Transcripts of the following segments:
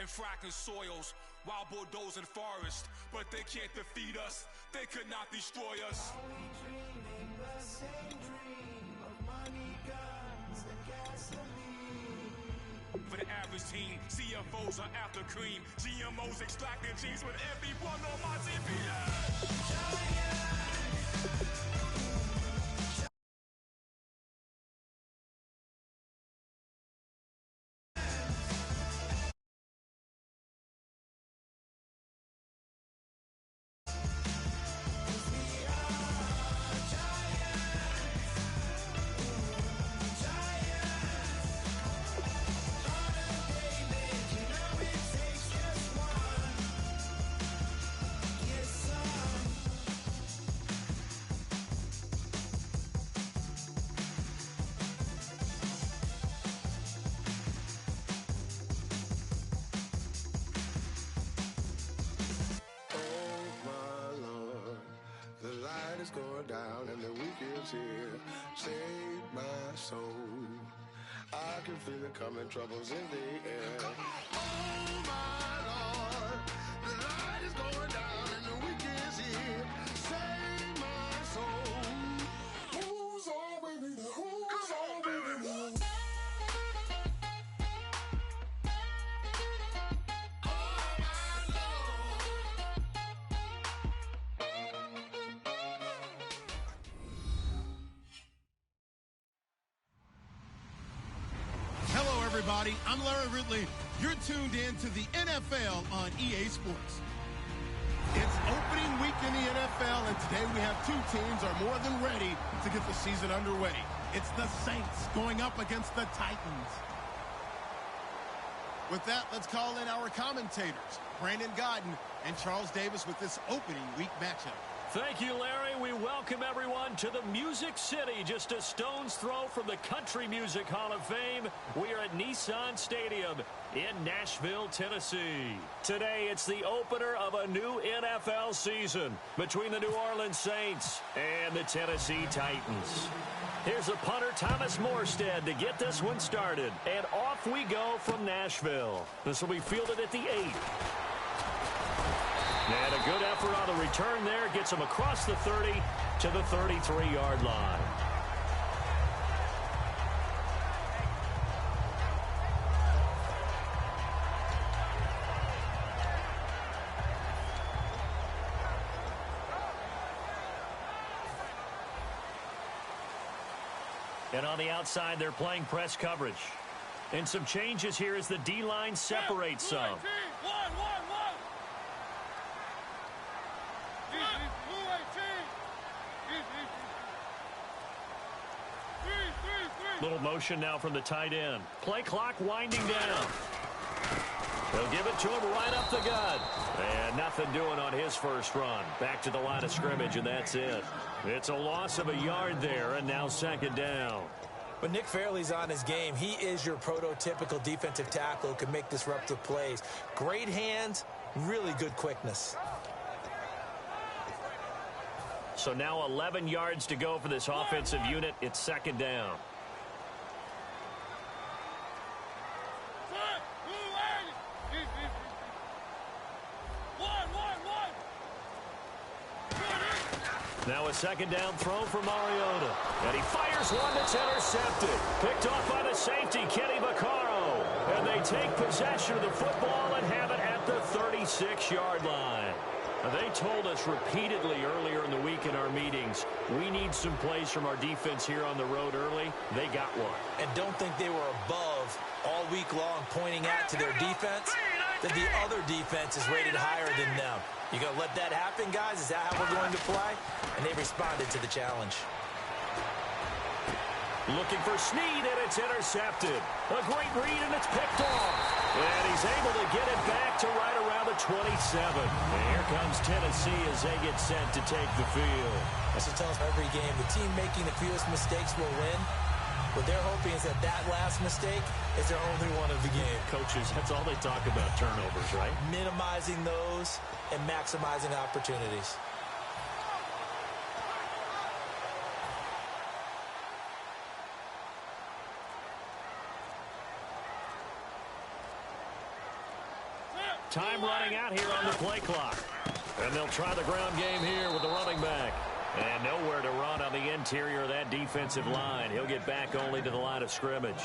and fracking soils while bulldozing forests. But they can't defeat us, they could not destroy us. Are we dreaming the same dream of money, guns, and gasoline? For the average team, CFOs are after cream. GMOs extracting genes with everyone on my TPS. Going down and the weekend's here. Save my soul. I can feel it coming, troubles in the air. Oh my Lord, the light is going down and the weekend's here. Save my soul. Who's all with me? Who's all with me? Everybody, I'm Larry Ridley. You're tuned in to the NFL on EA Sports. It's opening week in the NFL, and today we have two teams are more than ready to get the season underway. It's the Saints going up against the Titans. With that, let's call in our commentators, Brandon Godden and Charles Davis, with this opening week matchup. Thank you, Larry. We welcome everyone to the Music City, just a stone's throw from the Country Music Hall of Fame. We are at Nissan Stadium in Nashville, Tennessee. Today, it's the opener of a new NFL season between the New Orleans Saints and the Tennessee Titans. Here's a punter, Thomas Morstead, to get this one started. And off we go from Nashville. This will be fielded at the 8. And a good effort on the return there. Gets him across the 30 to the 33-yard line. And on the outside, they're playing press coverage. And some changes here as the D-line separates some. Little motion now from the tight end. Play clock winding down. They'll give it to him right up the gut. And nothing doing on his first run. Back to the line of scrimmage, and that's it. It's a loss of a yard there, and now second down. But Nick Fairley's on his game. He is your prototypical defensive tackle who can make disruptive plays. Great hands, really good quickness. So now 11 yards to go for this offensive unit. It's second down. Now a second down throw for Mariota. And he fires one that's intercepted. Picked off by the safety, Kenny Vaccaro. And they take possession of the football and have it at the 36-yard line. Now, they told us repeatedly earlier in the week in our meetings, we need some plays from our defense here on the road early. They got one. And don't think they were above all week long pointing out to their defense that the other defense is rated higher than them. You going to let that happen, guys? Is that how we're going to play? And they responded to the challenge. Looking for Snead, and it's intercepted. A great read, and it's picked off. And he's able to get it back to right around the 27. And here comes Tennessee as they get set to take the field. That's what tells us every game. The team making the fewest mistakes will win. What they're hoping is that that last mistake is their only one of the game. Coaches, that's all they talk about, turnovers, right? Minimizing those and maximizing opportunities. time running out here on the play clock. And they'll try the ground game here with the running back. And nowhere to run on the interior of that defensive line. He'll get back only to the line of scrimmage.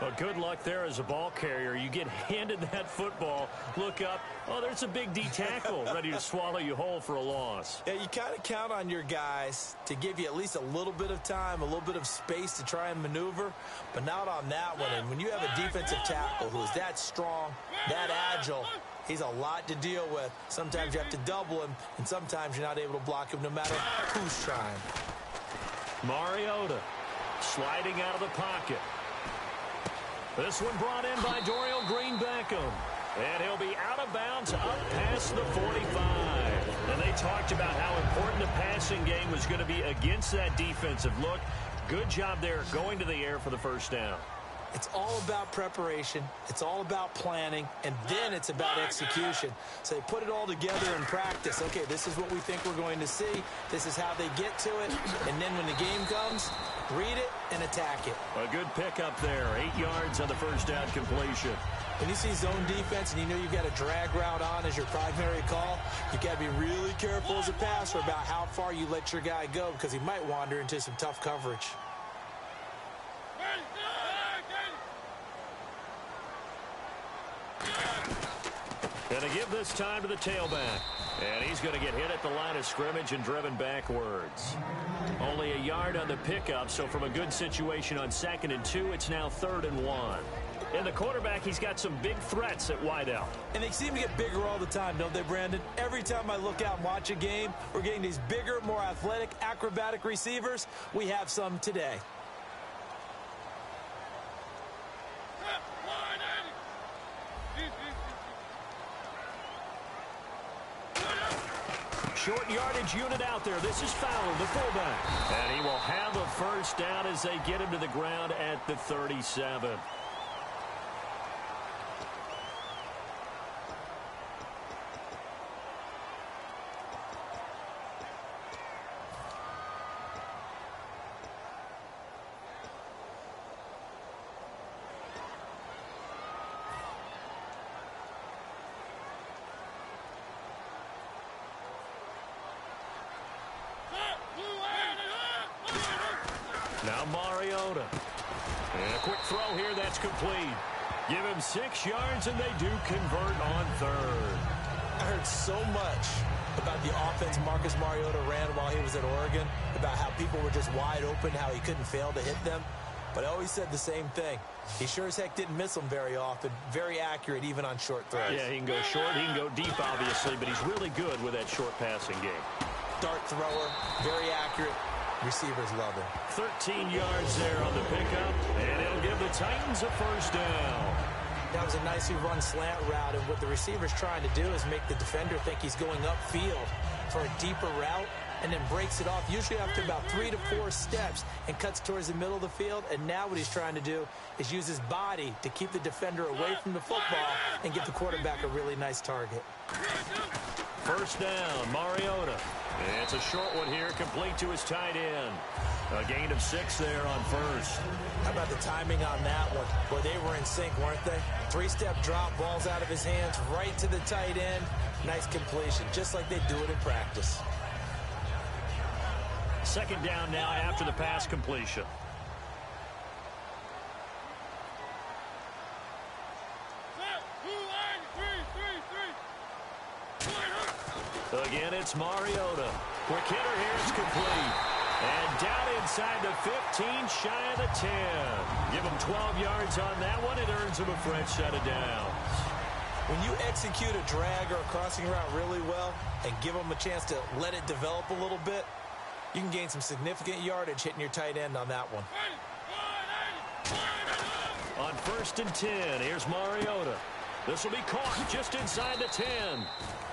Well, good luck there as a ball carrier. You get handed that football, look up, oh, there's a big D tackle ready to swallow you whole for a loss. Yeah, you kind of count on your guys to give you at least a little bit of time, a little bit of space to try and maneuver, but not on that one. And when you have a defensive tackle who is that strong, that agile, he's a lot to deal with. Sometimes you have to double him, and sometimes you're not able to block him no matter who's trying. Mariota sliding out of the pocket. This one brought in by Dorial Green-Beckham. And he'll be out of bounds up past the 45. And they talked about how important the passing game was going to be against that defensive look. Good job there going to the air for the first down. It's all about preparation. It's all about planning. And then it's about execution. So they put it all together in practice. Okay, this is what we think we're going to see. This is how they get to it. And then when the game comes, read it and attack it. A good pickup there. 8 yards on the first down completion. When you see zone defense and you know you've got a drag route on as your primary call, you've got to be really careful as a passer about how far you let your guy go because he might wander into some tough coverage. Going to give this time to the tailback. And he's going to get hit at the line of scrimmage and driven backwards. Only a yard on the pickup, so from a good situation on 2nd and 2, it's now 3rd and 1. And the quarterback, he's got some big threats at wideout. And they seem to get bigger all the time, don't they, Brandon? Every time I look out and watch a game, we're getting these bigger, more athletic, acrobatic receivers. We have some today. Short yardage unit out there. This is Fowler, the fullback. And he will have a first down as they get him to the ground at the 37. Now Mariota. And a quick throw here that's complete. Give him 6 yards and they do convert on 3rd. I heard so much about the offense Marcus Mariota ran while he was at Oregon, about how people were just wide open, how he couldn't fail to hit them. But I always said the same thing. He sure as heck didn't miss them very often. Very accurate even on short throws. Yeah, he can go short, he can go deep, obviously, but he's really good with that short passing game. Dart thrower, very accurate. Receivers love him. 13 yards there on the pickup, and it'll give the Titans a first down. That was a nicely run slant route, and what the receiver's trying to do is make the defender think he's going upfield for a deeper route, and then breaks it off, usually after about 3 to 4 steps, and cuts towards the middle of the field. And now what he's trying to do is use his body to keep the defender away from the football and give the quarterback a really nice target. First down, Mariota. And it's a short one here, complete to his tight end. A gain of 6 there on first. How about the timing on that one? Boy, they were in sync, weren't they? 3-step drop, balls out of his hands, right to the tight end. Nice completion, just like they do it in practice. Second down now after the pass completion. Again, it's Mariota. Quick hitter here, it's complete. And down inside the 15, shy of the 10. Give him 12 yards on that one. It earns him a fresh set of downs. When you execute a drag or a crossing route really well and give them a chance to let it develop a little bit, you can gain some significant yardage hitting your tight end on that one. On 1st and 10, here's Mariota. This will be caught just inside the 10.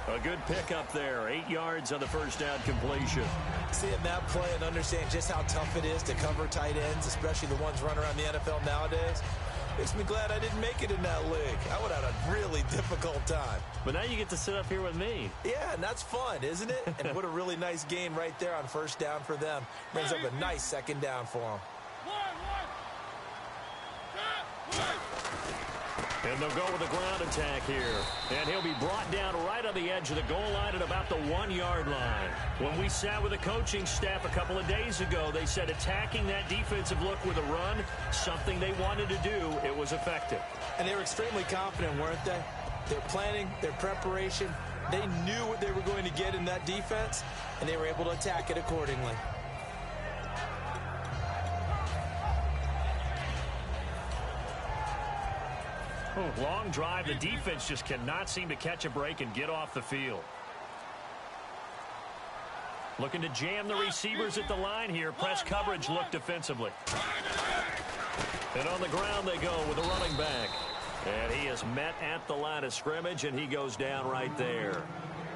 A good pickup there. 8 yards on the first down completion. Seeing that play and understand just how tough it is to cover tight ends, especially the ones running around the NFL nowadays, makes me glad I didn't make it in that league. I would have had a really difficult time. But now you get to sit up here with me. Yeah, and that's fun, isn't it? And what a really nice gain right there on first down for them. Brings up a nice second down for them. And they'll go with a ground attack here. And he'll be brought down right on the edge of the goal line at about the 1-yard line. When we sat with the coaching staff a couple of days ago, they said attacking that defensive look with a run, something they wanted to do, it was effective. And they were extremely confident, weren't they? Their planning, their preparation, they knew what they were going to get in that defense, and they were able to attack it accordingly. Long drive. The defense just cannot seem to catch a break and get off the field. Looking to jam the receivers at the line here. Press coverage look defensively. And on the ground they go with a running back. And he is met at the line of scrimmage, and he goes down right there.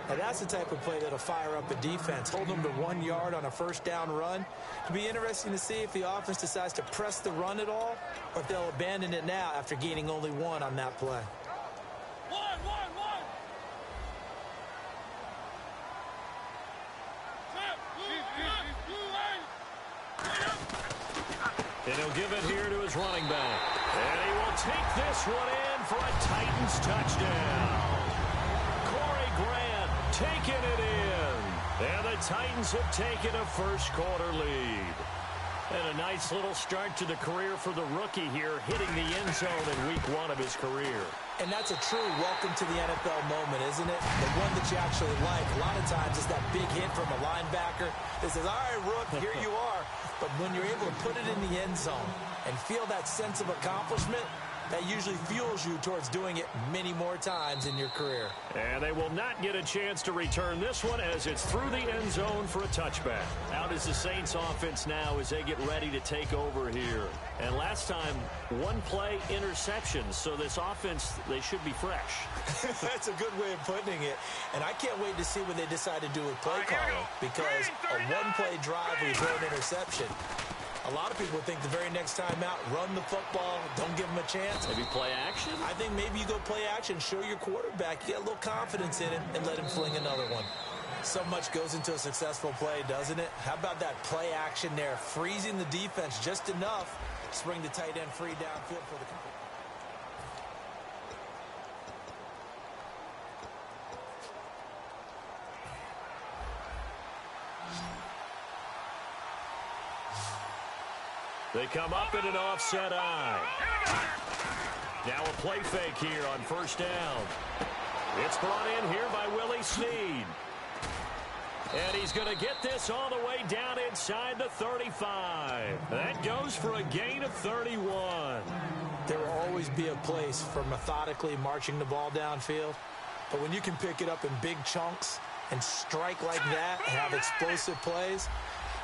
Now that's the type of play that'll fire up a defense. Hold them to 1 yard on a first down run. It'll be interesting to see if the offense decides to press the run at all, or if they'll abandon it now after gaining only 1 on that play. And he'll give it here to his running back. And he will take this one in for a Titans touchdown. Taking it in. And the Titans have taken a first-quarter lead. And a nice little start to the career for the rookie here, hitting the end zone in week 1 of his career. And that's a true welcome to the NFL moment, isn't it? The one that you actually like. A lot of times it's that big hit from a linebacker that says, all right, Rook, here you are. But when you're able to put it in the end zone and feel that sense of accomplishment, that usually fuels you towards doing it many more times in your career. And they will not get a chance to return this one as it's through the end zone for a touchback. Out is the Saints offense now as they get ready to take over here. And last time, 1 play interceptions, so this offense, they should be fresh. That's a good way of putting it. And I can't wait to see what they decide to do with play calling, because a 1-play drive where you throw an interception, a lot of people think the very next time out, run the football, don't give them a chance. Maybe play action? I think maybe you go play action, show your quarterback, you get a little confidence in him, and let him fling another one. So much goes into a successful play, doesn't it? How about that play action there, freezing the defense just enough to bring the tight end free downfield for the complete. They come up in an offset eye. Now a play fake here on first down. It's brought in here by Willie Snead. And he's going to get this all the way down inside the 35. That goes for a gain of 31. There will always be a place for methodically marching the ball downfield. But when you can pick it up in big chunks and strike like that and have explosive plays,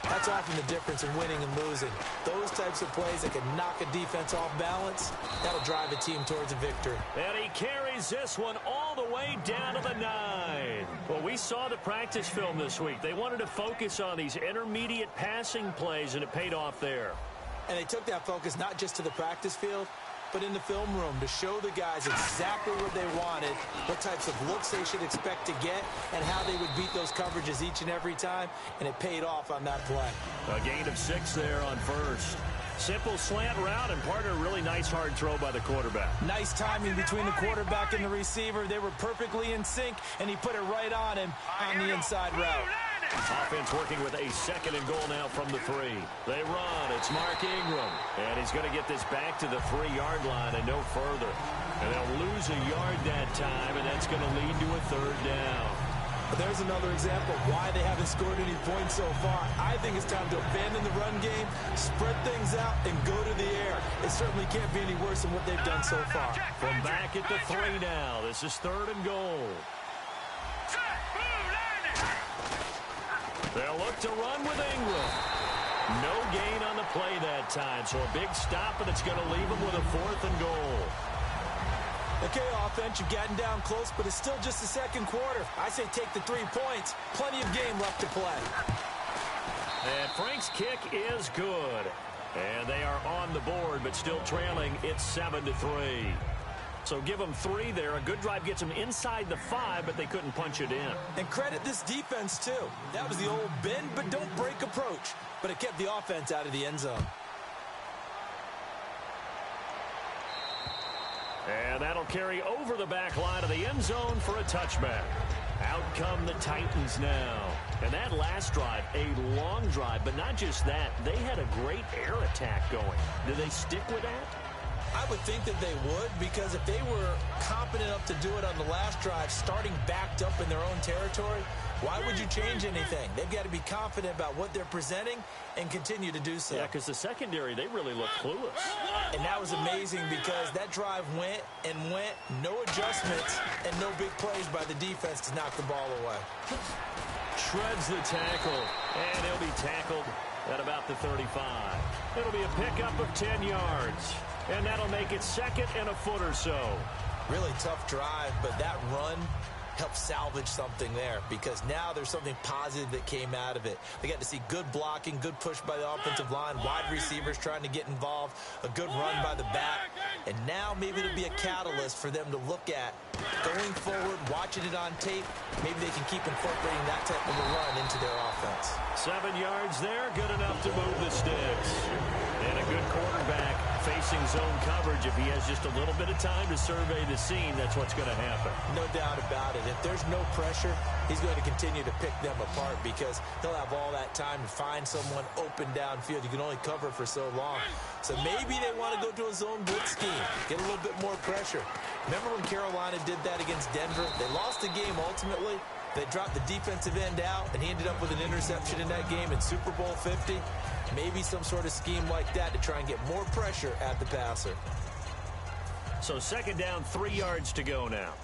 that's often the difference in winning and losing. Those types of plays that can knock a defense off balance, that'll drive a team towards a victory. And he carries this one all the way down to the 9. Well, we saw the practice film this week. They wanted to focus on these intermediate passing plays, and it paid off there. And they took that focus not just to the practice field, but in the film room to show the guys exactly what they wanted, what types of looks they should expect to get, and how they would beat those coverages each and every time, and it paid off on that play. A gain of 6 there on first. Simple slant route, and part of a really nice hard throw by the quarterback. Nice timing between the quarterback and the receiver. They were perfectly in sync, and he put it right on him on the inside route. Offense working with a 2nd and goal now from the 3. They run. It's Mark Ingram. And he's going to get this back to the 3-yard line and no further. And they'll lose a yard that time, and that's going to lead to a 3rd down. But there's another example of why they haven't scored any points so far. I think it's time to abandon the run game, spread things out, and go to the air. It certainly can't be any worse than what they've done so far. From back at the 3 now. This is 3rd and goal. They'll look to run with Ingram. No gain on the play that time, so a big stop, and it's going to leave them with a 4th and goal. Okay, offense, you've gotten down close, but it's still just the 2nd quarter. I say take the 3 points. Plenty of game left to play. And Frank's kick is good. And they are on the board, but still trailing. It's 7-3. So give them 3 there. A good drive gets them inside the 5, but they couldn't punch it in. And credit this defense, too. That was the old bend but don't break approach. But it kept the offense out of the end zone. And that'll carry over the back line of the end zone for a touchback. Out come the Titans now. And that last drive, a long drive, but not just that. They had a great air attack going. Do they stick with that? I would think that they would, because if they were competent enough to do it on the last drive, starting backed up in their own territory, why would you change anything? They've got to be confident about what they're presenting and continue to do so. Yeah, because the secondary, they really look clueless. And that was amazing because that drive went and went, no adjustments, and no big plays by the defense to knock the ball away. Shreds the tackle, and he'll be tackled at about the 35. It'll be a pickup of 10 yards, and that'll make it second and a foot or so. Really tough drive, but that run help salvage something there, because now there's something positive that came out of it. They got to see good blocking, good push by the offensive line, wide receivers trying to get involved, a good run by the back, and now maybe it'll be a catalyst for them to look at going forward, watching it on tape. Maybe they can keep incorporating that type of a run into their offense. 7 yards there, good enough to move the sticks. And a good quarterback facing zone coverage. If he has just a little bit of time to survey the scene, that's what's going to happen. No doubt about it. If there's no pressure, he's going to continue to pick them apart, because he'll have all that time to find someone open downfield. You can only cover for so long. So maybe they want to go to a zone blitz scheme, get a little bit more pressure. Remember when Carolina did that against Denver? They lost the game ultimately. They dropped the defensive end out, and he ended up with an interception in that game in Super Bowl 50. Maybe some sort of scheme like that to try and get more pressure at the passer. So second down, 3 yards to go now.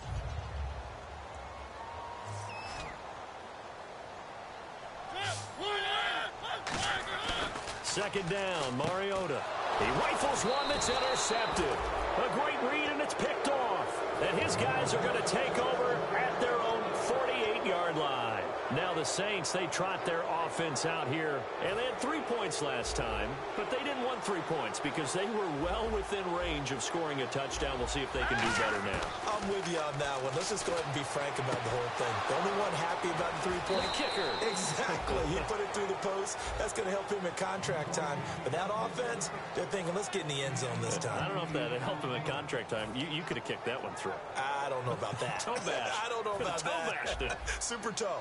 Second down, Mariota. He rifles one that's intercepted. A great read, and it's picked off. And his guys are going to take over at their own 48-yard line. Now the Saints, they trot their offense out here, and they had 3 points last time, but they didn't want 3 points because they were well within range of scoring a touchdown. We'll see if they can do better now. I'm with you on that one. Let's just go ahead and be frank about the whole thing. The only one happy about the 3-point kicker. Exactly. He put it through the post. That's going to help him at contract time. But that offense, they're thinking, let's get in the end zone this time. I don't know if that helped him at contract time. You could have kicked that one through. I don't know about that. Toe bash. I don't know about toe bashed it. Super toe.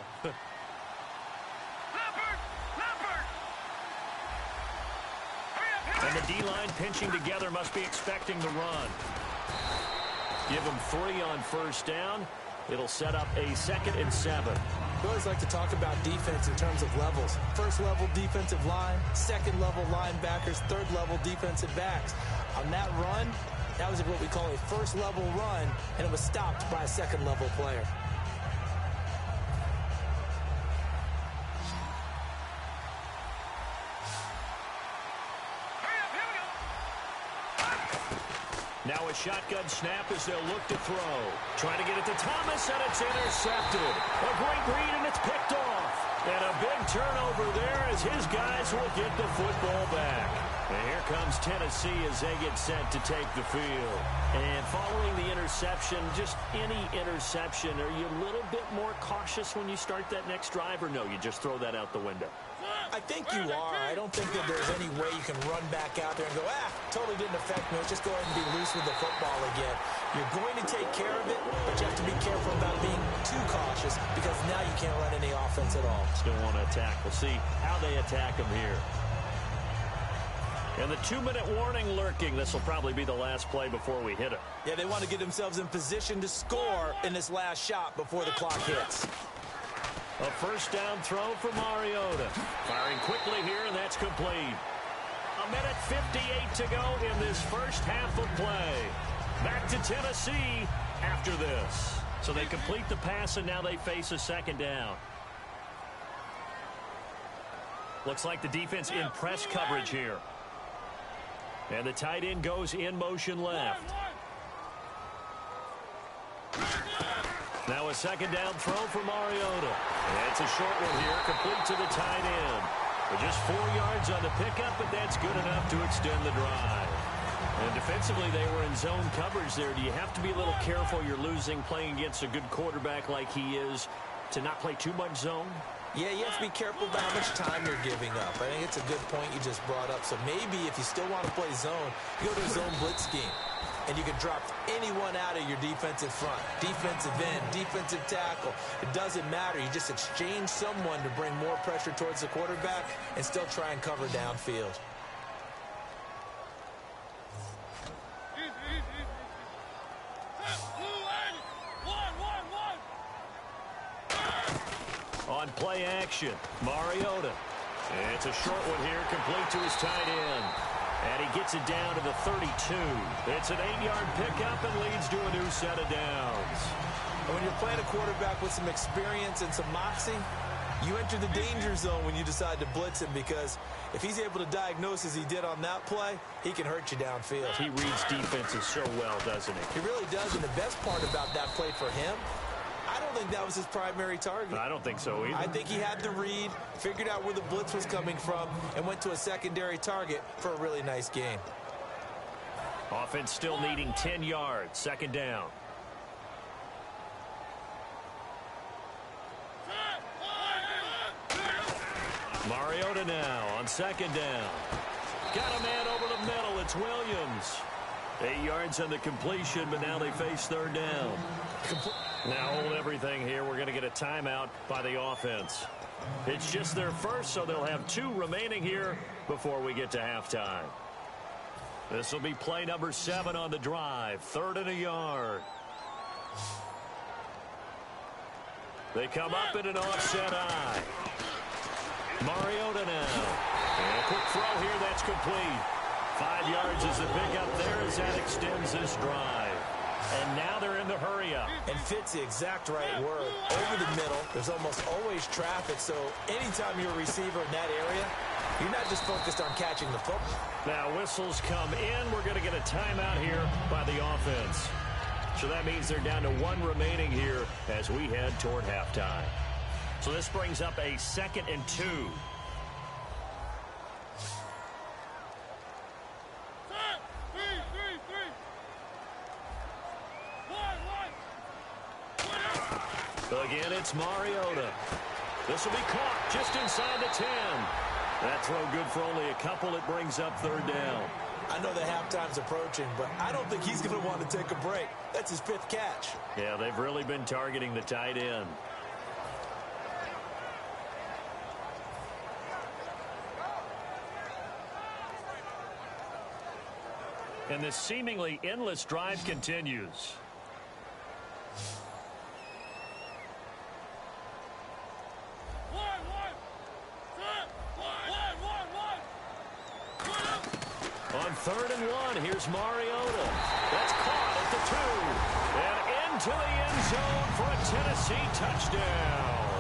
And the D-line pinching together, must be expecting the run. Give him 3 on first down. It'll set up a 2nd and 7. We always like to talk about defense in terms of levels. First level defensive line, second level linebackers, third level defensive backs. On that run, that was what we call a first level run, and it was stopped by a second level player. Now a shotgun snap as they'll look to throw. Trying to get it to Thomas, and it's intercepted. A great read, and it's picked off. And a big turnover there as his guys will get the football back. And here comes Tennessee as they get set to take the field. And following the interception, just any interception, are you a little bit more cautious when you start that next drive, or no, you just throw that out the window? I think you are. I don't think that there's any way you can run back out there and go, totally didn't affect me. Let's just go ahead and be loose with the football again. You're going to take care of it, but you have to be careful about being too cautious, because now you can't run any offense at all. Still want to attack. We'll see how they attack him here. And the 2-minute warning lurking. This will probably be the last play before we hit it. Yeah, they want to get themselves in position to score in this last shot before the clock hits. A first down throw for Mariota. Firing quickly here, and that's complete. 1:58 to go in this first half of play. Back to Tennessee after this. So they complete the pass, and now they face a second down. Looks like the defense in press coverage here. And the tight end goes in motion left. Now a second down throw for Mariota. And it's a short one here, complete to the tight end. But just 4 yards on the pickup, but that's good enough to extend the drive. And defensively, they were in zone coverage there. Do you have to be a little careful? You're losing, playing against a good quarterback like he is, to not play too much zone? Yeah, you have to be careful about how much time you're giving up. I think it's a good point you just brought up. So maybe if you still want to play zone, you go to a zone blitz scheme. and you can drop anyone out of your defensive front. Defensive end, defensive tackle. It doesn't matter. You just exchange someone to bring more pressure towards the quarterback and still try and cover downfield. On play action, Mariota. It's a short one here, complete to his tight end. And he gets it down to the 32. It's an 8-yard pickup and leads to a new set of downs. And when you're playing a quarterback with some experience and some moxie, you enter the danger zone when you decide to blitz him, because if he's able to diagnose as he did on that play, he can hurt you downfield. He reads defenses so well, doesn't he? He really does, and the best part about that play for him, I don't think that was his primary target. I don't think so either. I think he had the read, figured out where the blitz was coming from, and went to a secondary target for a really nice gain. Offense still needing 10 yards. Second down. Mariota now on second down. Got a man over the middle. It's Williams. 8 yards on the completion, but now they face third down. Now hold everything here. We're going to get a timeout by the offense. It's just their first, so they'll have 2 remaining here before we get to halftime. This will be play number 7 on the drive. 3rd and a yard. They come up in an offset eye. Mariota now. And a quick throw here. That's complete. 5 yards is the pickup there as that extends this drive. And now they're in the hurry-up. And fits the exact right word. Over the middle, there's almost always traffic, so anytime you're a receiver in that area, you're not just focused on catching the football. Now whistles come in. We're going to get a timeout here by the offense. So that means they're down to 1 remaining here as we head toward halftime. So this brings up a 2nd and 2. Again, it's Mariota. This will be caught just inside the 10. That throw good for only a couple. It brings up 3rd down. I know that halftime's approaching, but I don't think he's going to want to take a break. That's his 5th catch. Yeah, they've really been targeting the tight end. And this seemingly endless drive continues. On 3rd and 1, here's Mariota. That's caught at the 2. And into the end zone for a Tennessee touchdown.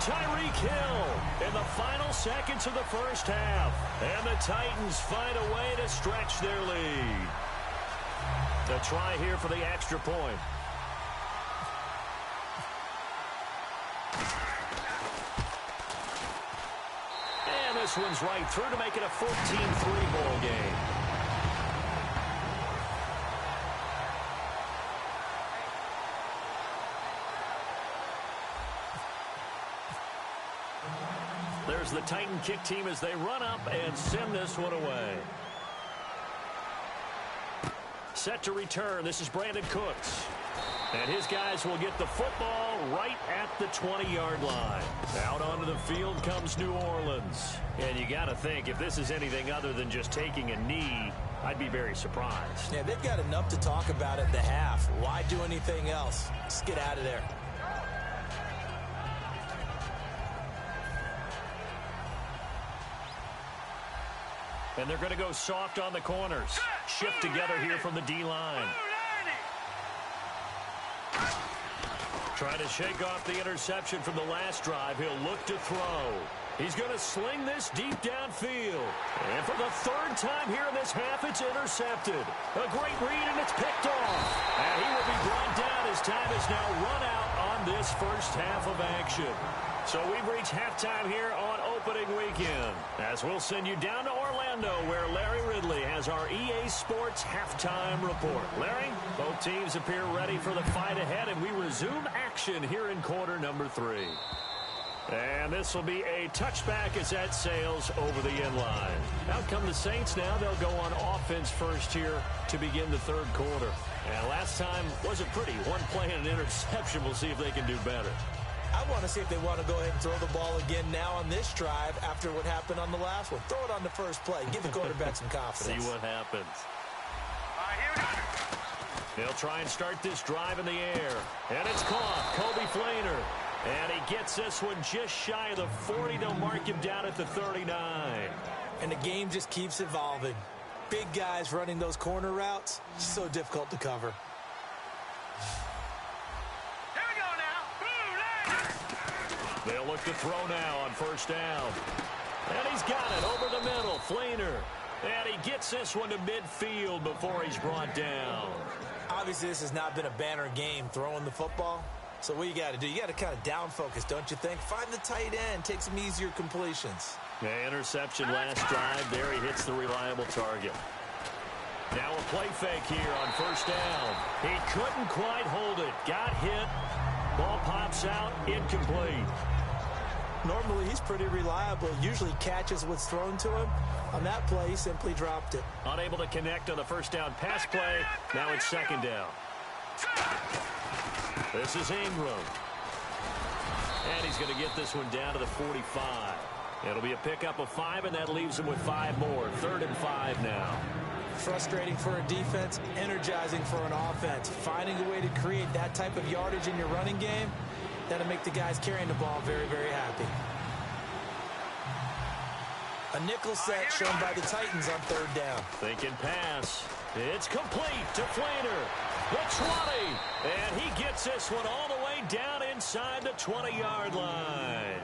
Tyreek Hill in the final seconds of the first half. And the Titans find a way to stretch their lead. A try here for the extra point. And this one's right through to make it a 14-3 ball game. There's the Titan kick team as they run up and send this one away. Set to return. This is Brandon Cooks. And his guys will get the football right at the 20-yard line. Out onto the field comes New Orleans. And you got to think, if this is anything other than just taking a knee, I'd be very surprised. Yeah, they've got enough to talk about at the half. Why do anything else? Just get out of there. And they're going to go soft on the corners. Shift together here from the D-line. Trying to shake off the interception from the last drive. He'll look to throw. He's going to sling this deep downfield. And for the 3rd time here in this half, it's intercepted. A great read, and it's picked off. And he will be brought down as time is now run out on this first half of action. So we've reached halftime here on opening weekend, as we'll send you down to Orlando, where Larry Ridley has our EA Sports halftime report. Larry, both teams appear ready for the fight ahead, and we resume action here in quarter number 3. And this will be a touchback as that sails over the end line. Out come the Saints now. They'll go on offense first here to begin the third quarter. And last time wasn't pretty. One play and an interception. We'll see if they can do better. I want to see if they want to go ahead and throw the ball again now on this drive after what happened on the last one. Throw it on the first play. Give the quarterback some confidence. See what happens. They'll try and start this drive in the air. And it's caught. Kobe Flainer. And he gets this one just shy of the 40. They'll mark him down at the 39. And the game just keeps evolving. Big guys running those corner routes, so difficult to cover. They'll look to throw now on first down. And he's got it over the middle. Flainer. And he gets this one to midfield before he's brought down. Obviously, this has not been a banner game throwing the football. So what you got to do, you got to kind of down focus, don't you think? Find the tight end, take some easier completions. The interception last drive. There he hits the reliable target. Now a play fake here on first down. He couldn't quite hold it. Got hit. Ball pops out. Incomplete. Normally, he's pretty reliable. Usually catches what's thrown to him. On that play, he simply dropped it. Unable to connect on the first down pass play. Now it's second down. This is Ingram. And he's going to get this one down to the 45. It'll be a pickup of 5, and that leaves him with 5 more. 3rd and 5 now. Frustrating for a defense, energizing for an offense. Finding a way to create that type of yardage in your running game, that'll make the guys carrying the ball very, very happy. A nickel set shown by the Titans on 3rd down. Thinking pass. It's complete to Flainer. The 20. And he gets this one all the way down inside the 20-yard line.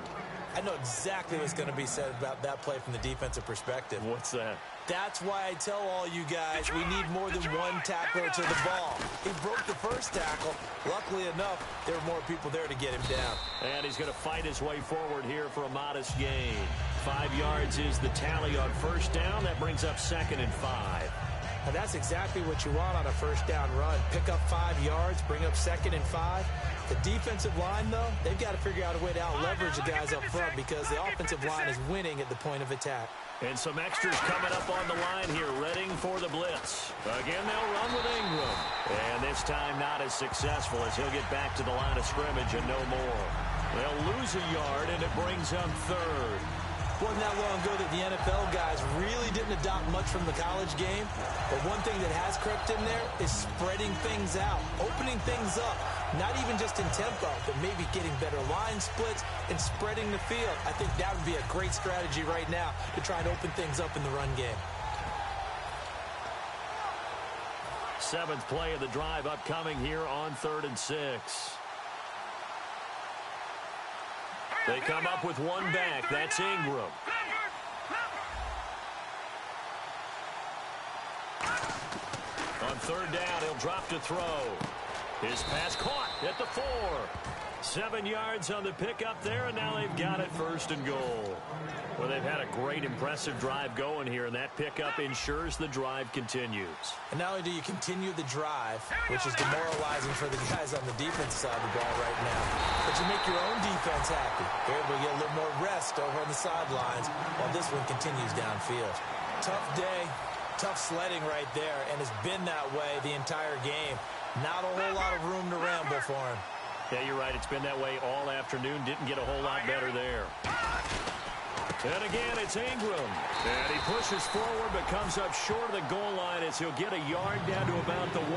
I know exactly what's going to be said about that play from the defensive perspective. What's that? That's why I tell all you guys we need more than one tackler to the ball. He broke the first tackle. Luckily enough, there were more people there to get him down. And he's going to fight his way forward here for a modest gain. 5 yards is the tally on first down. That brings up 2nd and 5. Now that's exactly what you want on a first down run. Pick up 5 yards, bring up 2nd and 5. The defensive line, though, they've got to figure out a way to out-leverage the guys up front because the offensive line is winning at the point of attack. And some extras coming up on the line here, readying for the blitz. Again, they'll run with Ingram. And this time not as successful as he'll get back to the line of scrimmage and no more. They'll lose a yard, and it brings up 3rd. Wasn't that long ago that the NFL guys really didn't adopt much from the college game. But one thing that has crept in there is spreading things out, opening things up. Not even just in tempo, but maybe getting better line splits and spreading the field. I think that would be a great strategy right now to try and open things up in the run game. 7th play of the drive upcoming here on 3rd and 6. They come up with one back. That's Ingram. On 3rd down, he'll drop to throw. His pass caught at the 4. 7 yards on the pickup there, and now they've got it 1st and goal. Well, they've had a great, impressive drive going here, and that pickup ensures the drive continues. And not only do you continue the drive, which is demoralizing for the guys on the defense side of the ball right now, but you make your own defense happy. They're able to get a little more rest over on the sidelines while this one continues downfield. Tough day, tough sledding right there, and it's been that way the entire game. Not a whole lot of room to ramble for him. Yeah, you're right. It's been that way all afternoon. Didn't get a whole lot better there. And again, it's Ingram. And he pushes forward, but comes up short of the goal line as he'll get a yard down to about the 1.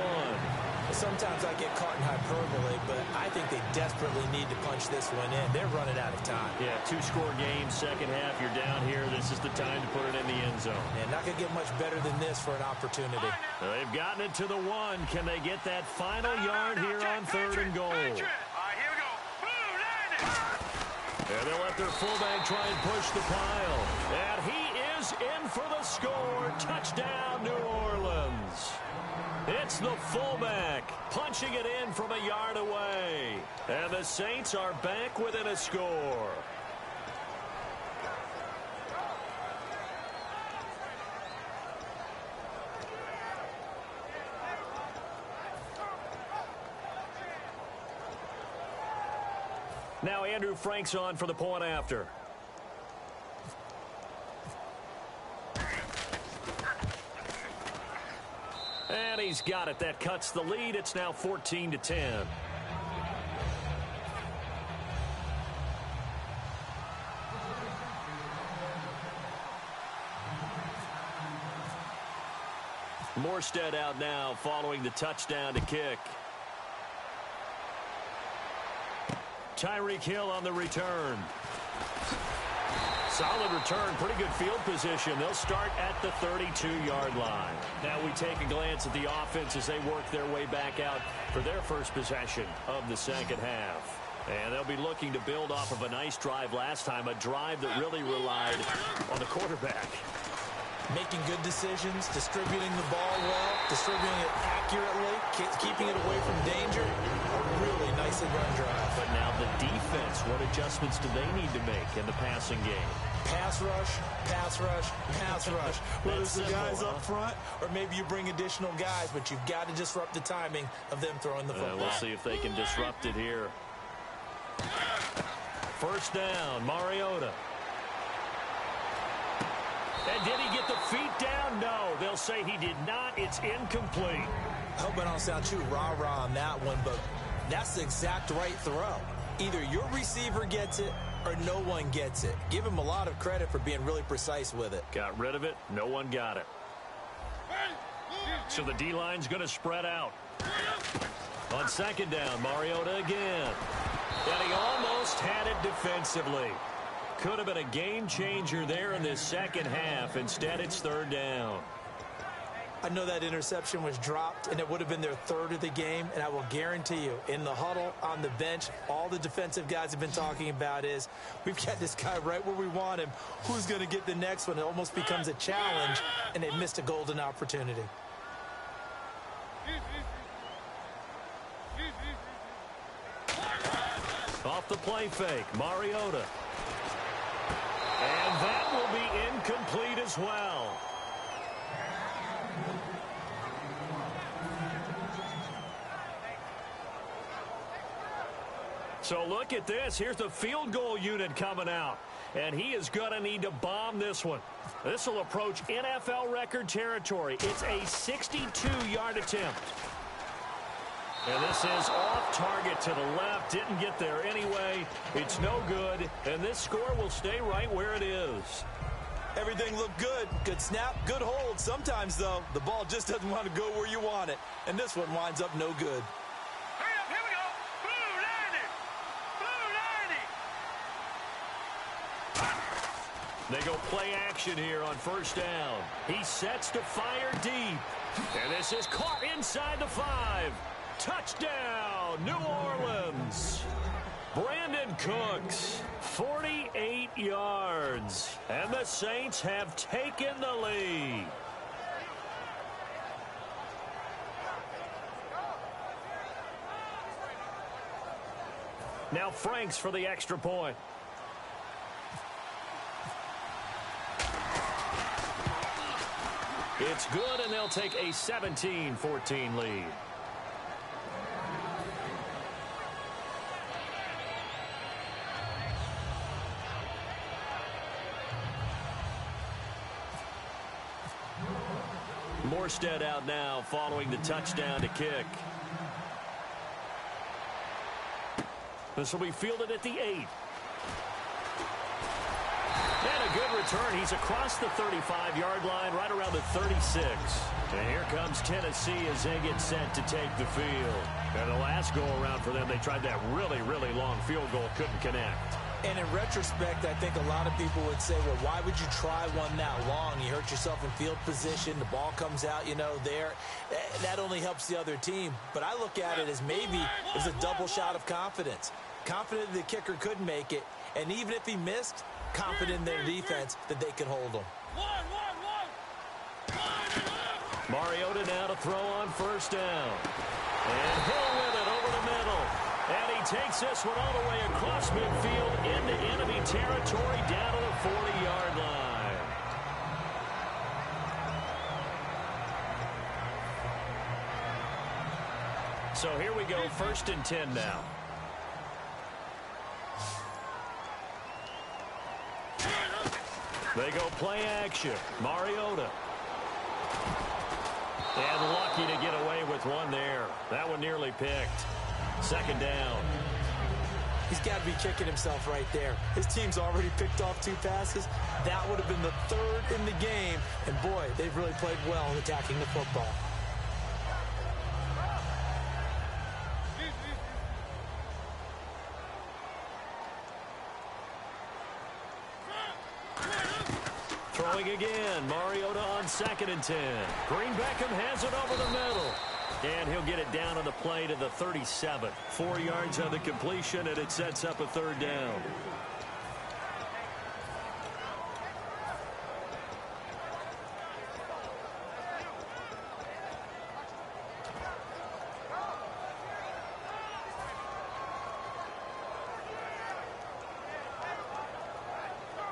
Sometimes I get caught in hyperbole, but I think they desperately need to punch this one in. They're running out of time. Yeah, 2-score game, second half. You're down here. This is the time to put it in the end zone. And not going to get much better than this for an opportunity. They've gotten it to the 1. Can they get that final yard here on 3rd and goal? And they'll let their fullback try and push the pile. And he is in for the score. Touchdown, New Orleans. It's the fullback punching it in from a yard away. And the Saints are back within a score. Now Andrew Frank's on for the point after. And he's got it. That cuts the lead. It's now 14-10. Morstead out now following the touchdown to kick. Tyreek Hill on the return. Solid return, pretty good field position. They'll start at the 32-yard line. Now we take a glance at the offense as they work their way back out for their first possession of the second half. And they'll be looking to build off of a nice drive last time, a drive that really relied on the quarterback. Making good decisions, distributing the ball well, distributing it accurately, keeping it away from danger. A really nicely run drive. But now the defense, what adjustments do they need to make in the passing game? Pass rush, pass rush, pass rush. Whether it's the guys up front or maybe you bring additional guys, but you've got to disrupt the timing of them throwing the football. We'll see if they can disrupt it here. First down, Mariota. And did he get the feet down? No. They'll say he did not. It's incomplete. I hope I don't sound too rah-rah on that one, but that's the exact right throw. Either your receiver gets it or no one gets it. Give him a lot of credit for being really precise with it. Got rid of it. No one got it. So the D-line's going to spread out. On second down, Mariota again. And he almost had it defensively. Could have been a game changer there in this second half. Instead, it's third down. I know that interception was dropped, and it would have been their third of the game, and I will guarantee you, in the huddle, on the bench, all the defensive guys have been talking about is, we've got this guy right where we want him. Who's going to get the next one? It almost becomes a challenge, and they missed a golden opportunity. Off the play fake, Mariota. And that will be incomplete as well. So look at this. Here's the field goal unit coming out. And he is going to need to bomb this one. This will approach NFL record territory. It's a 62-yard attempt. And this is off target to the left. Didn't get there anyway. It's no good. And this score will stay right where it is. Everything looked good. Good snap, good hold. Sometimes, though, the ball just doesn't want to go where you want it. And this one winds up no good. Hurry up, here we go. Blue 90. They go play action here on first down. He sets to fire deep. And this is caught inside the 5. Touchdown, New Orleans. Brandon Cooks, 48 yards. And the Saints have taken the lead. Now Franks for the extra point. It's good, and they'll take a 17-14 lead. Morstead out now following the touchdown to kick. This will be fielded at the 8. And a good return. He's across the 35-yard line, right around the 36. And here comes Tennessee as they get set to take the field. And the last go-around for them, they tried that really, really long field goal, couldn't connect. And in retrospect, I think a lot of people would say, well, why would you try one that long? You hurt yourself in field position. The ball comes out, there. That only helps the other team. But I look at it as maybe it was a double shot of confidence. Confident the kicker could make it. And even if he missed, confident in their defense that they could hold him. Mariota now to throw on first down. And Hill with it over the middle. And he takes this one all the way across midfield into enemy territory down to the 40-yard line. So here we go, 1st and 10 now. They go play action. Mariota. And lucky to get away with one there. That one nearly picked. Second down. He's got to be kicking himself right there. His team's already picked off 2 passes. That would have been the 3rd in the game. And, boy, they've really played well in attacking the football. Throwing again. Mariota on 2nd and 10. Green Beckham has it over the middle. And he'll get it down on the play to the 37. 4 yards on the completion, and it sets up a 3rd down.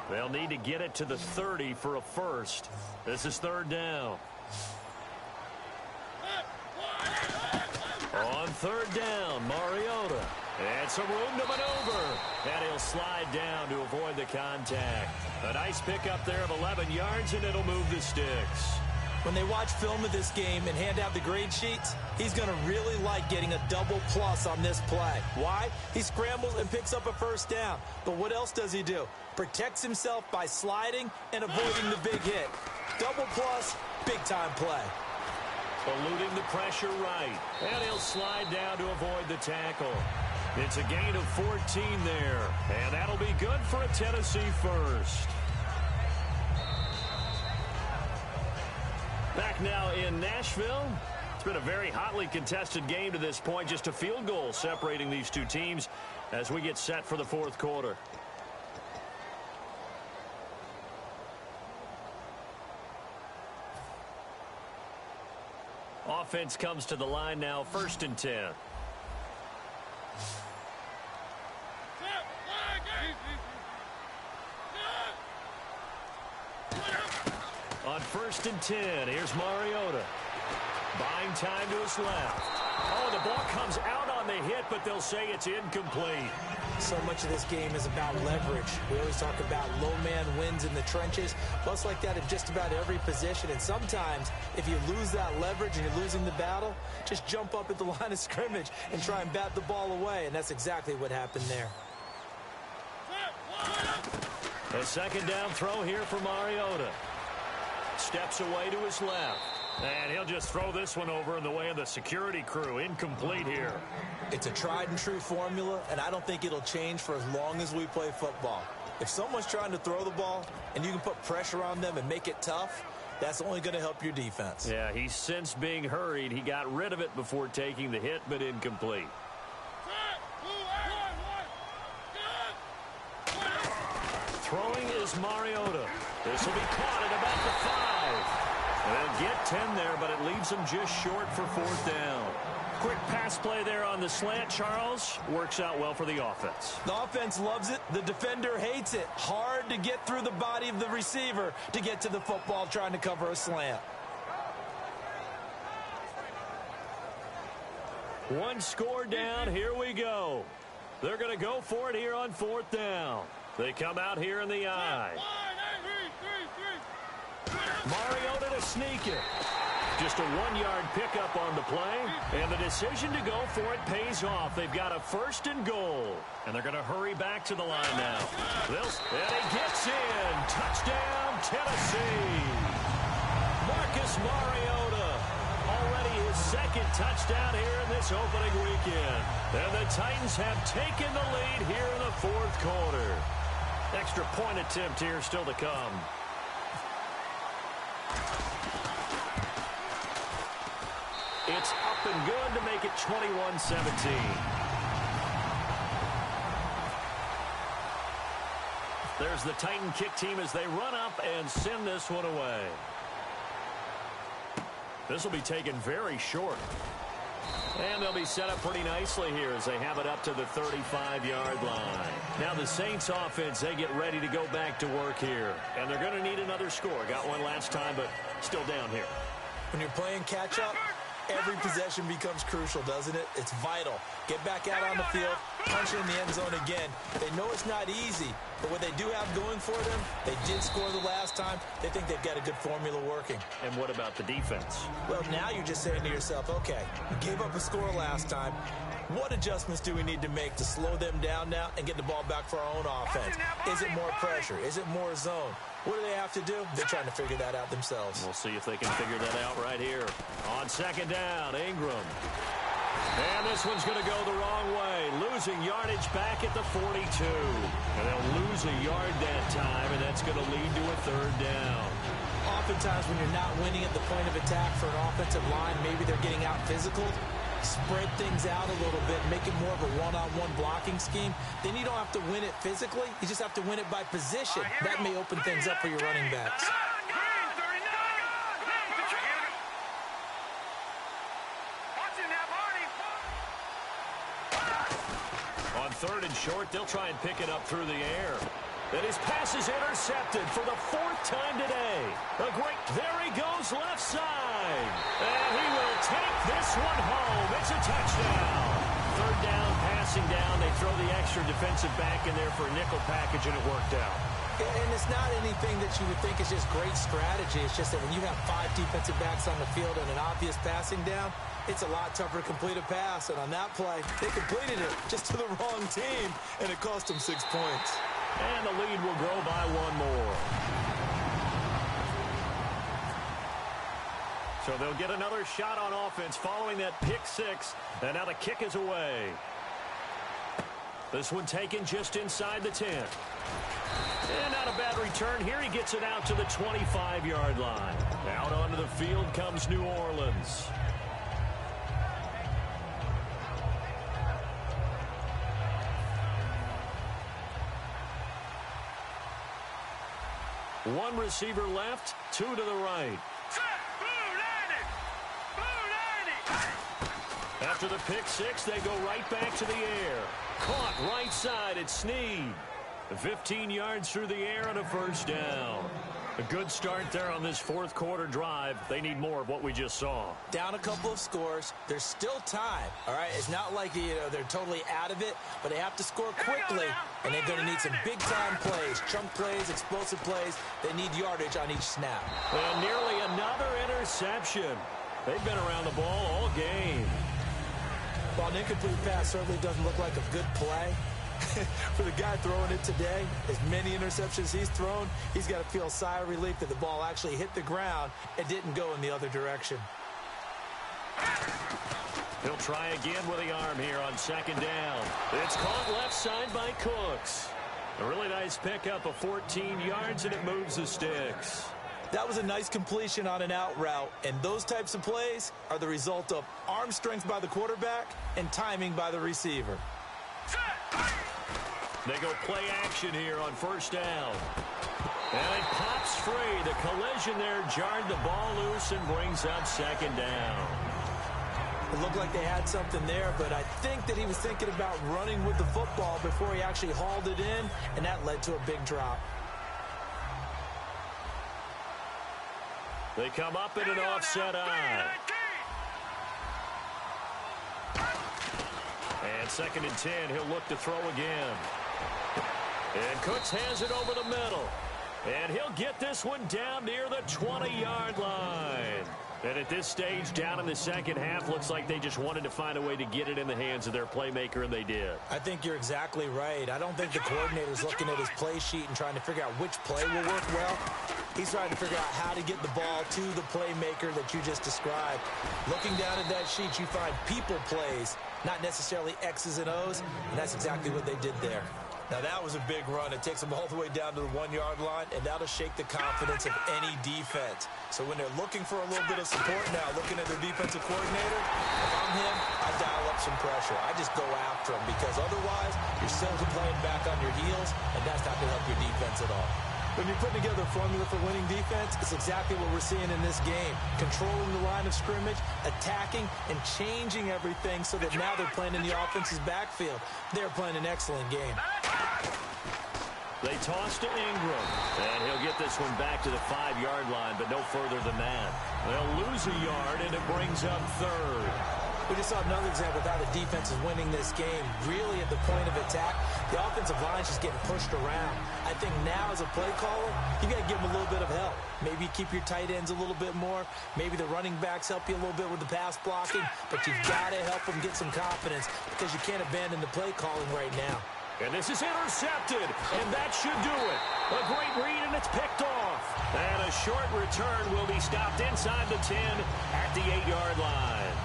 They'll need to get it to the 30 for a first. This is 3rd down. On 3rd down, Mariota. And some room to maneuver. And he'll slide down to avoid the contact. A nice pickup there of 11 yards, and it'll move the sticks. When they watch film of this game and hand out the grade sheets, he's going to really like getting a double plus on this play. Why? He scrambles and picks up a 1st down. But what else does he do? Protects himself by sliding and avoiding the big hit. Double plus, big-time play. Eluding the pressure right. And he'll slide down to avoid the tackle. It's a gain of 14 there. And that'll be good for a Tennessee first. Back now in Nashville. It's been a very hotly contested game to this point. Just a field goal separating these two teams as we get set for the 4th quarter. Offense comes to the line now, 1st and 10. On 1st and 10, here's Mariota. Buying time to his left. Oh, the ball comes out on the hit, but they'll say it's incomplete. So much of this game is about leverage. We always talk about low man wins in the trenches. Well, it's like that in just about every position. And sometimes, if you lose that leverage and you're losing the battle, just jump up at the line of scrimmage and try and bat the ball away. And that's exactly what happened there. A 2nd down throw here for Mariota. Steps away to his left. And he'll just throw this one over in the way of the security crew. Incomplete here. It's a tried and true formula, and I don't think it'll change for as long as we play football. If someone's trying to throw the ball and you can put pressure on them and make it tough, that's only going to help your defense. Yeah, he's since being hurried. He got rid of it before taking the hit, but incomplete. Throwing is Mariota. This will be caught at about the 5. They'll get 10 there, but it leaves them just short for 4th down. Quick pass play there on the slant, Charles. Works out well for the offense. The offense loves it. The defender hates it. Hard to get through the body of the receiver to get to the football trying to cover a slant. One score down. Here we go. They're going to go for it here on 4th down. They come out here in the eye. Mariota to sneak it. Just a 1-yard pickup on the play, and the decision to go for it pays off. They've got a 1st and goal, and they're going to hurry back to the line now. And he gets in. Touchdown, Tennessee. Marcus Mariota, already his 2nd touchdown here in this opening weekend. And the Titans have taken the lead here in the 4th quarter. Extra point attempt here still to come. It's up and good to make it 21-17. There's the Titan kick team as they run up and send this one away. This will be taken very short. And they'll be set up pretty nicely here as they have it up to the 35-yard line. Now the Saints offense, they get ready to go back to work here. And they're going to need another score. Got one last time, but still down here. When you're playing catch-up, Every possession becomes crucial, doesn't it? It's vital. Get back out on the field, punch it in the end zone again. They know it's not easy, but what they do have going for them, they did score the last time. They think they've got a good formula working. And what about the defense? Well, now you're just saying to yourself, okay, we gave up a score last time. What adjustments do we need to make to slow them down now and get the ball back for our own offense? Is it more pressure? Is it more zone? What do they have to do? They're trying to figure that out themselves. We'll see if they can figure that out right here. On second down, Ingram. And this one's going to go the wrong way. Losing yardage back at the 42. And they'll lose a yard that time, and that's going to lead to a third down. Oftentimes when you're not winning at the point of attack for an offensive line, maybe they're getting out physical. Spread things out a little bit, make it more of a one-on-one blocking scheme. Then you don't have to win it physically. You just have to win it by position. That may open things up for your running backs. On third and short, they'll try and pick it up through the air. And his pass is intercepted for the fourth time today. There he goes left side. And he will take this one home. It's a touchdown. Third down, passing down. They throw the extra defensive back in there for a nickel package, and it worked out. And it's not anything that you would think is just great strategy. It's just that when you have 5 defensive backs on the field and an obvious passing down, it's a lot tougher to complete a pass. And on that play, they completed it just to the wrong team, and it cost them 6 points. And the lead will grow by one more. So they'll get another shot on offense following that pick 6. And now the kick is away. This one taken just inside the 10. And not a bad return here. He gets it out to the 25-yard line. Out onto the field comes New Orleans. One receiver left, 2 to the right. After the pick 6, they go right back to the air. Caught right side at Snead. 15 yards through the air and a first down. A good start there on this fourth quarter drive. They need more of what we just saw. Down a couple of scores. There's still time, all right? It's not like, they're totally out of it, but they have to score quickly, and they're going to need some big-time plays, chunk plays, explosive plays. They need yardage on each snap. And nearly another interception. They've been around the ball all game. While an incomplete pass certainly doesn't look like a good play, for the guy throwing it today, as many interceptions he's thrown, he's got to feel a sigh of relief that the ball actually hit the ground and didn't go in the other direction. He'll try again with the arm here on second down. It's caught left side by Cooks. A really nice pickup of 14 yards, and it moves the sticks. That was a nice completion on an out route, and those types of plays are the result of arm strength by the quarterback and timing by the receiver. They go play action here on first down. And it pops free. The collision there jarred the ball loose and brings up second down. It looked like they had something there, but I think that he was thinking about running with the football before he actually hauled it in, and that led to a big drop. They come up in an offset eye. And second and 10, he'll look to throw again. And Cooks has it over the middle. And he'll get this one down near the 20-yard line. And at this stage, down in the second half, looks like they just wanted to find a way to get it in the hands of their playmaker, and they did. I think you're exactly right. I don't think the coordinator's looking at his play sheet and trying to figure out which play will work well. He's trying to figure out how to get the ball to the playmaker that you just described. Looking down at that sheet, you find people plays, not necessarily X's and O's, and that's exactly what they did there. Now, that was a big run. It takes them all the way down to the 1-yard line, and that'll shake the confidence of any defense. So when they're looking for a little bit of support now, looking at their defensive coordinator, if I'm him, I dial up some pressure. I just go after him because otherwise you're still playing back on your heels, and that's not going to help your defense at all. When you're putting together a formula for winning defense, it's exactly what we're seeing in this game. Controlling the line of scrimmage, attacking, and changing everything so that now they're playing in the offense's backfield. They're playing an excellent game. They toss to Ingram, and he'll get get this one back to the 5-yard line, but no further than that. They'll lose a yard, and it brings up third. We just saw another example of how the defense is winning this game. Really at the point of attack, the offensive line is just getting pushed around. I think now as a play caller, you got to give them a little bit of help. Maybe keep your tight ends a little bit more. Maybe the running backs help you a little bit with the pass blocking. But you've got to help them get some confidence because you can't abandon the play calling right now. And this is intercepted, and that should do it. A great read, and it's picked off. And a short return will be stopped inside the 10 at the 8-yard line.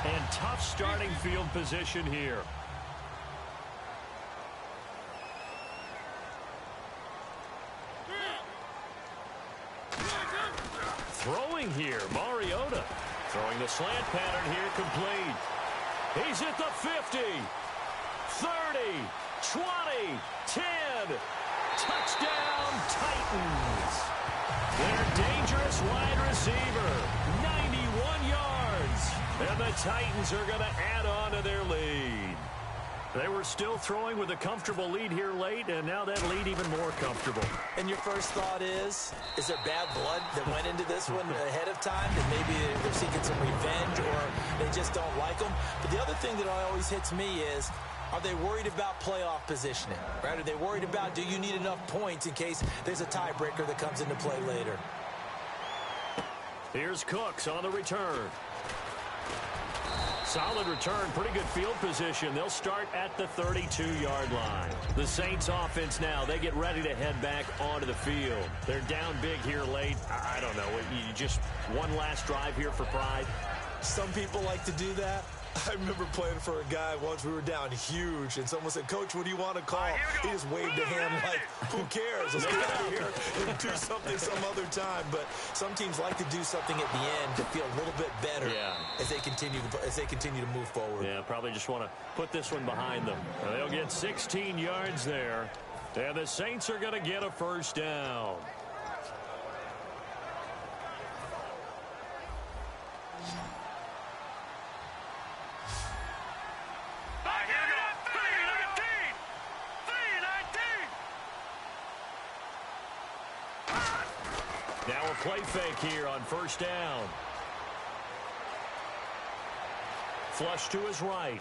And tough starting field position here. Throwing here, Mariota. Throwing the slant pattern here, complete. He's at the 50, 30, 20, 10. Touchdown, Titans. Their dangerous wide receiver, 91 yards. And the Titans are going to add on to their lead. They were still throwing with a comfortable lead here late, and now that lead even more comfortable. And your first thought is there bad blood that went into this one ahead of time? That maybe they're seeking some revenge or they just don't like them? But the other thing that always hits me is, are they worried about playoff positioning? Right? Are they worried about, do you need enough points in case there's a tiebreaker that comes into play later? Here's Cooks on the return. Solid return, pretty good field position. They'll start at the 32-yard line. The Saints offense now, they get ready to head back onto the field. They're down big here late. I don't know, you just one last drive here for pride. Some people like to do that. I remember playing for a guy once. We were down huge, and someone said, "Coach, what do you want to call?" He just waved a hand like, "Who cares? Let's get out of here and do something some other time." But some teams like to do something at the end to feel a little bit better as they continue to move forward. Yeah, probably just want to put this one behind them. They'll get 16 yards there, and the Saints are going to get a first down. Now a play fake here on first down. Flush to his right.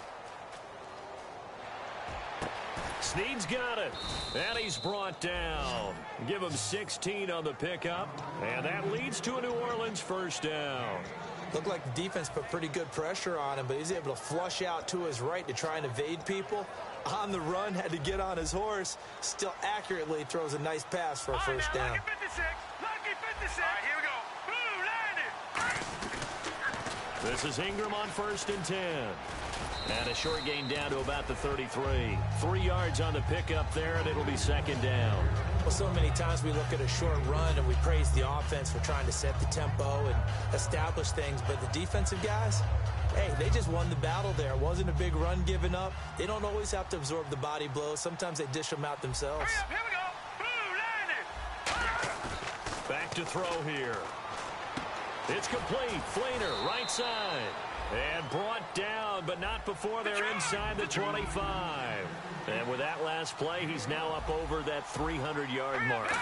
Snead's got it. And he's brought down. Give him 16 on the pickup. And that leads to a New Orleans first down. Looked like the defense put pretty good pressure on him, but he's able to flush out to his right to try and evade people. On the run, had to get on his horse. Still accurately throws a nice pass for a first down. Lucky 56. Lucky 56. All right, here we go. Blue, landed. This is Ingram on 1st and 10. And a short gain down to about the 33. 3 yards on the pickup there, and it'll be second down. Well, so many times we look at a short run and we praise the offense for trying to set the tempo and establish things. But the defensive guys, hey, they just won the battle there. It wasn't a big run given up. They don't always have to absorb the body blows. Sometimes they dish them out themselves. Hurry up, here we go. Blue, landed. Back to throw here. It's complete. Flainer, right side. And brought down, but not before they're inside the 25. And with that last play, he's now up over that 300-yard mark.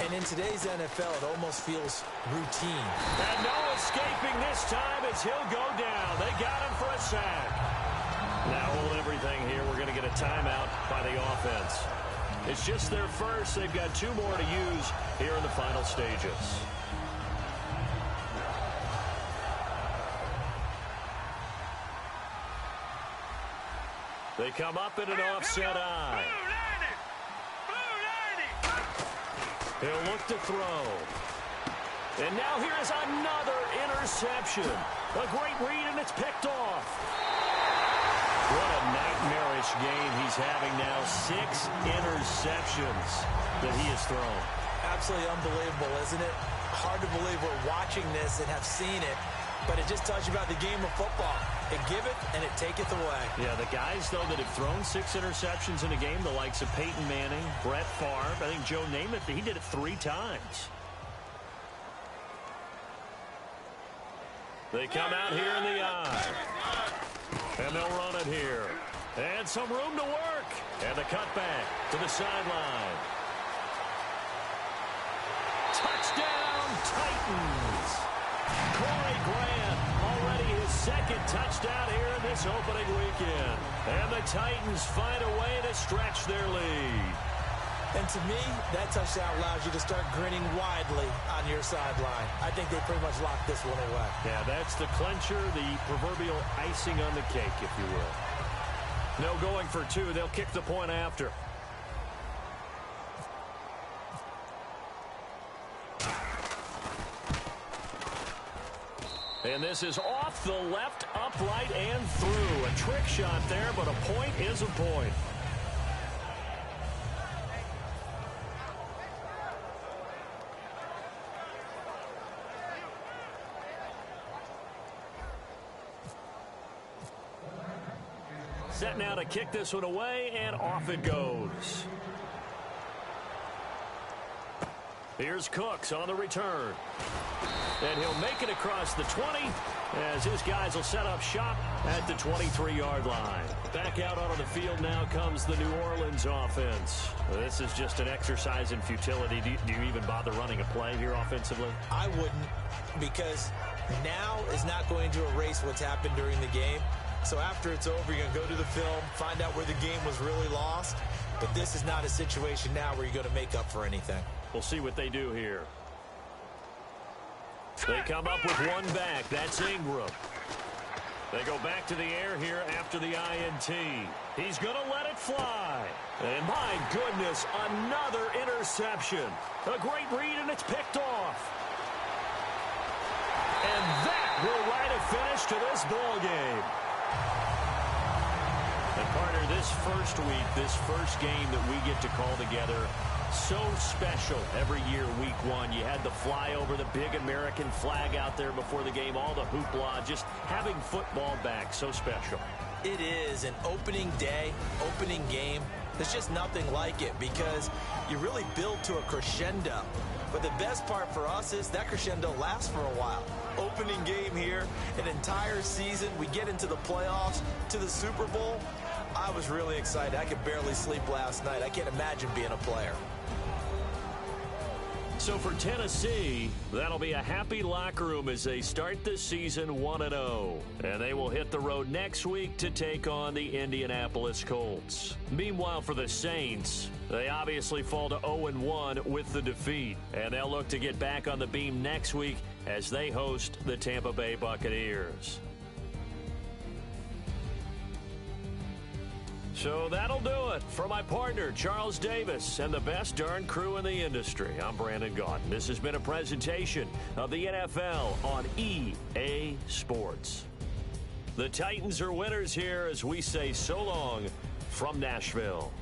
And in today's NFL, it almost feels routine. And no escaping this time as he'll go down. They got him for a sack. Now hold everything here. We're going to get a timeout by the offense. It's just their first. They've got 2 more to use here in the final stages. They come up in an offset eye. He'll look to throw. And now here is another interception. A great read, and it's picked off. What a nightmarish game he's having now. 6 interceptions that he has thrown. Absolutely unbelievable, isn't it? Hard to believe we're watching this and have seen it. But it just tells you about the game of football. It giveth and it taketh away. Yeah, the guys, though, that have thrown 6 interceptions in a game, the likes of Peyton Manning, Brett Favre, I think Joe Namath, he did it 3 times. They come out here in the eye. And they'll run it here. And some room to work. And the cutback to the sideline. Touchdown, Titans. Corey Grant, already his second touchdown here in this opening weekend. And the Titans find a way to stretch their lead. And to me, that touchdown allows you to start grinning widely on your sideline. I think they pretty much locked this one away. Yeah, that's the clincher, the proverbial icing on the cake, if you will. No going for two. They'll kick the point after. And this is off the left, upright, and through. A trick shot there, but a point is a point. Set now to kick this one away, and off it goes. Here's Cooks on the return. And he'll make it across the 20 as his guys will set up shop at the 23-yard line. Back out onto the field now comes the New Orleans offense. This is just an exercise in futility. Do you even bother running a play here offensively? I wouldn't, because now is not going to erase what's happened during the game. So after it's over, you're going to go to the film, find out where the game was really lost. But this is not a situation now where you're going to make up for anything. We'll see what they do here. They come up with one back. That's Ingram. They go back to the air here after the INT. He's going to let it fly. And my goodness, another interception. A great read, and it's picked off. And that will write a finish to this ball game. And partner, this first week, this first game that we get to call together, so special every year, week one. You had the flyover, the big American flag out there before the game, all the hoopla, just having football back, so special. It is an opening day, opening game. There's just nothing like it because you really build to a crescendo. But the best part for us is that crescendo lasts for a while. Opening game here, an entire season. We get into the playoffs, to the Super Bowl. I was really excited. I could barely sleep last night. I can't imagine being a player. So for Tennessee, that'll be a happy locker room as they start the season 1-0. And they will hit the road next week to take on the Indianapolis Colts. Meanwhile, for the Saints, they obviously fall to 0-1 with the defeat. And they'll look to get back on the beam next week as they host the Tampa Bay Buccaneers. So that'll do it. For my partner, Charles Davis, and the best darn crew in the industry, I'm Brandon Gaudin. This has been a presentation of the NFL on EA Sports. The Titans are winners here as we say so long from Nashville.